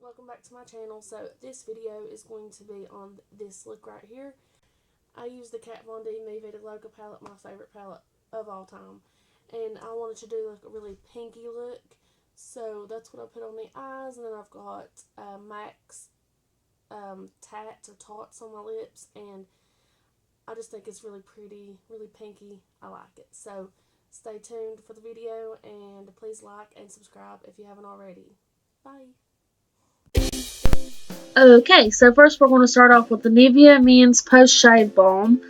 Welcome back to my channel. So this video is going to be on this look right here. I use the Kat Von D Vida Loca palette, my favorite palette of all time, and I wanted to do like a really pinky look, so that's what I put on the eyes. And then I've got MAC's tats or tots on my lips, and I just think it's really pretty, really pinky. I like it. So stay tuned for the video, and please like and subscribe if you haven't already. Bye. Okay, so first we're going to start off with the Nivea Men's Post Shave Balm.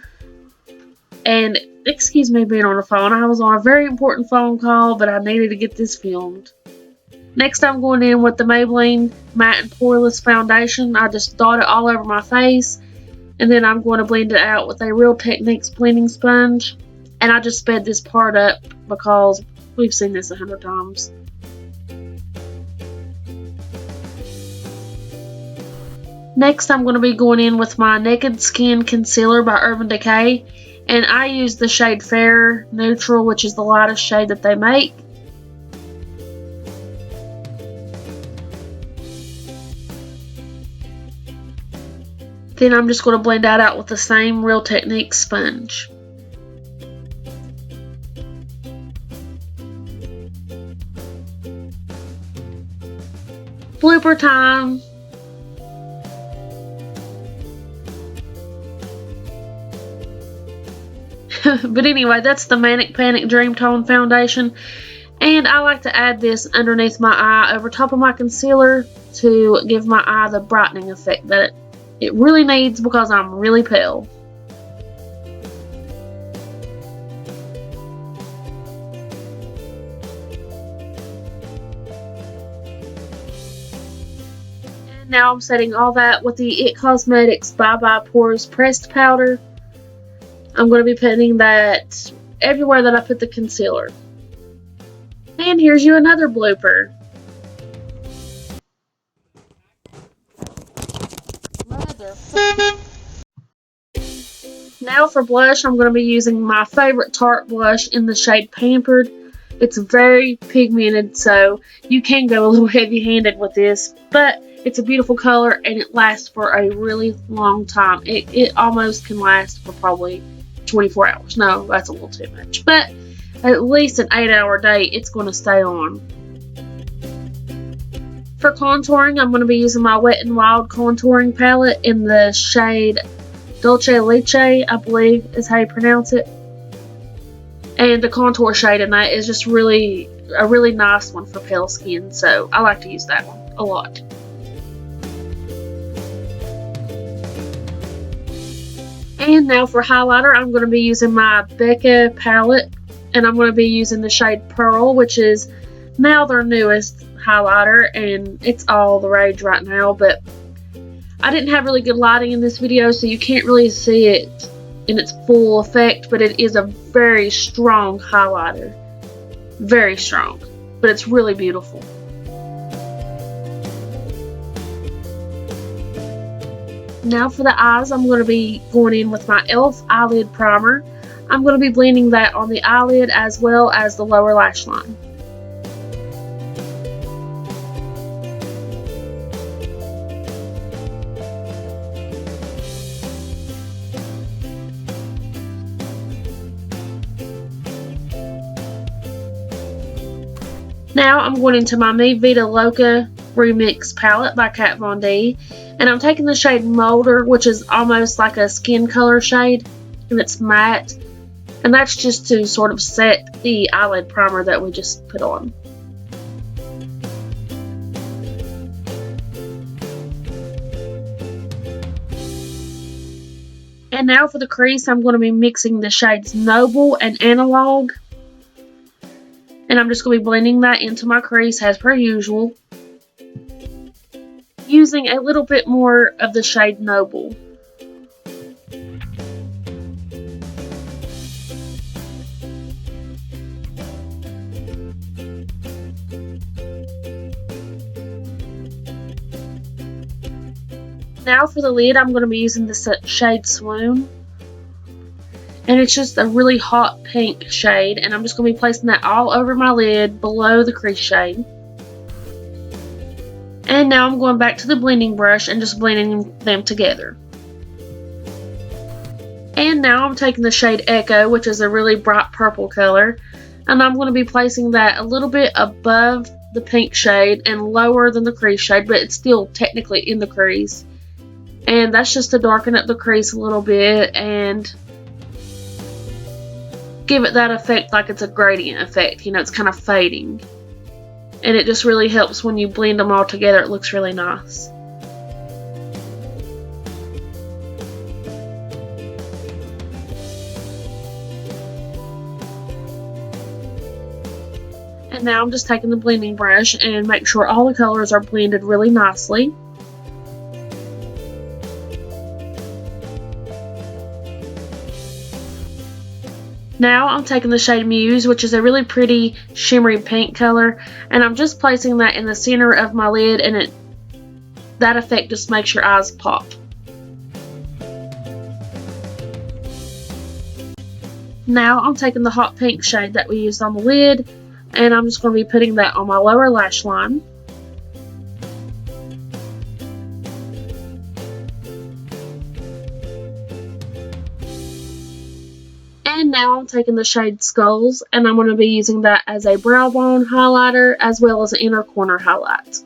And excuse me being on the phone, I was on a very important phone call, but I needed to get this filmed. Next I'm going in with the Maybelline Matte and Poreless Foundation. I just dot it all over my face, and then I'm going to blend it out with a Real Techniques blending sponge. And I just sped this part up because we've seen this 100 times. Next, I'm going to be going in with my Naked Skin Concealer by Urban Decay. And I use the shade Fair Neutral, which is the lightest shade that they make. Then I'm just going to blend that out with the same Real Techniques sponge. Blooper time! But anyway, that's the Manic Panic Dream Tone Foundation. And I like to add this underneath my eye over top of my concealer to give my eye the brightening effect that it really needs because I'm really pale. And now I'm setting all that with the IT Cosmetics Bye Bye Pores Pressed Powder. I'm going to be putting that everywhere that I put the concealer. And here's you another blooper. Now for blush, I'm going to be using my favorite Tarte blush in the shade Pampered. It's very pigmented, so you can go a little heavy-handed with this, but it's a beautiful color and it lasts for a really long time. It almost can last for probably 24 hours. No, that's a little too much. But at least an 8-hour day, it's going to stay on. For contouring, I'm going to be using my Wet n Wild contouring palette in the shade Dulce Leche, I believe is how you pronounce it. And the contour shade in that is just a really nice one for pale skin. So I like to use that one a lot. And now for highlighter, I'm going to be using my Becca palette, and I'm going to be using the shade Pearl, which is now their newest highlighter, and it's all the rage right now, but I didn't have really good lighting in this video, so you can't really see it in its full effect, but it is a very strong highlighter. Very strong, but it's really beautiful. Now for the eyes, I'm going to be going in with my e.l.f. eyelid primer. I'm going to be blending that on the eyelid as well as the lower lash line. Now I'm going into my Vida Loca Remix palette by Kat Von D, and I'm taking the shade Molder, which is almost like a skin color shade, and it's matte, and that's just to sort of set the eyelid primer that we just put on. And now for the crease, I'm going to be mixing the shades Noble and Analog. And I'm just going to be blending that into my crease as per usual, using a little bit more of the shade Noble. Now for the lid, I'm going to be using the shade Swoon. And it's just a really hot pink shade, and I'm just going to be placing that all over my lid below the crease shade. And now I'm going back to the blending brush and just blending them together. And now I'm taking the shade Echo, which is a really bright purple color, and I'm going to be placing that a little bit above the pink shade and lower than the crease shade, but it's still technically in the crease. And that's just to darken up the crease a little bit and give it that effect like it's a gradient effect. You know, it's kind of fading. And it just really helps when you blend them all together. It looks really nice. And now I'm just taking the blending brush and make sure all the colors are blended really nicely. Now I'm taking the shade Muse, which is a really pretty shimmery pink color, and I'm just placing that in the center of my lid, and that effect just makes your eyes pop. Now I'm taking the hot pink shade that we used on the lid, and I'm just going to be putting that on my lower lash line. And now I'm taking the shade Skulls, and I'm going to be using that as a brow bone highlighter as well as an inner corner highlight.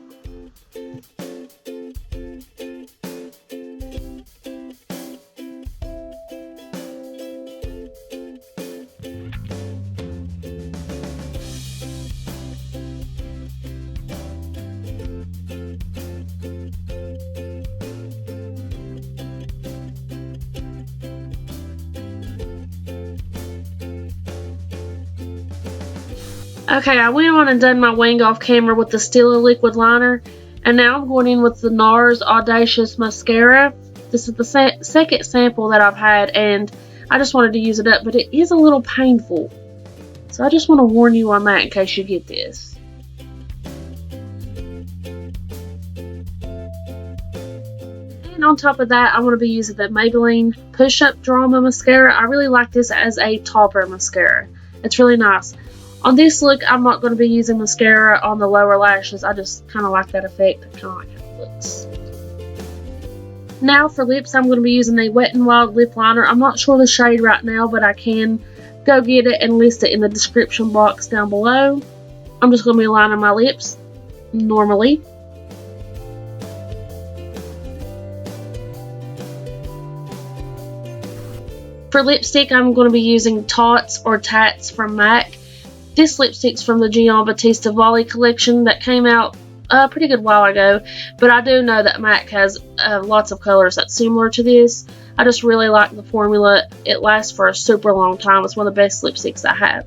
Okay, I went on and done my wing off camera with the Stila liquid liner, and now I'm going in with the NARS Audacious Mascara. This is the second sample that I've had, and I just wanted to use it up, but it is a little painful. So I just want to warn you on that in case you get this. And on top of that, I'm going to be using the Maybelline Push Up Drama Mascara. I really like this as a topper mascara. It's really nice. On this look, I'm not going to be using mascara on the lower lashes. I just kind of like that effect. I kind of like how it looks. Now for lips, I'm going to be using a Wet n Wild lip liner. I'm not sure the shade right now, but I can go get it and list it in the description box down below. I'm just going to be lining my lips normally. For lipstick, I'm going to be using Tots or Tats from MAC. This lipstick's from the Gian Battista Volley collection that came out a pretty good while ago, but I do know that MAC has lots of colors that's similar to this. I just really like the formula. It lasts for a super long time. It's one of the best lipsticks I have.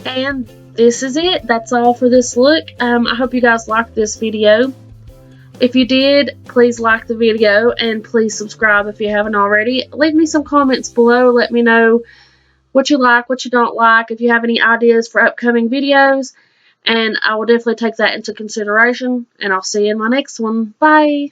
And this is it. That's all for this look. I hope you guys liked this video. If you did, please like the video and please subscribe if you haven't already. Leave me some comments below. Let me know what you like, what you don't like, if you have any ideas for upcoming videos. And I will definitely take that into consideration. And I'll see you in my next one. Bye!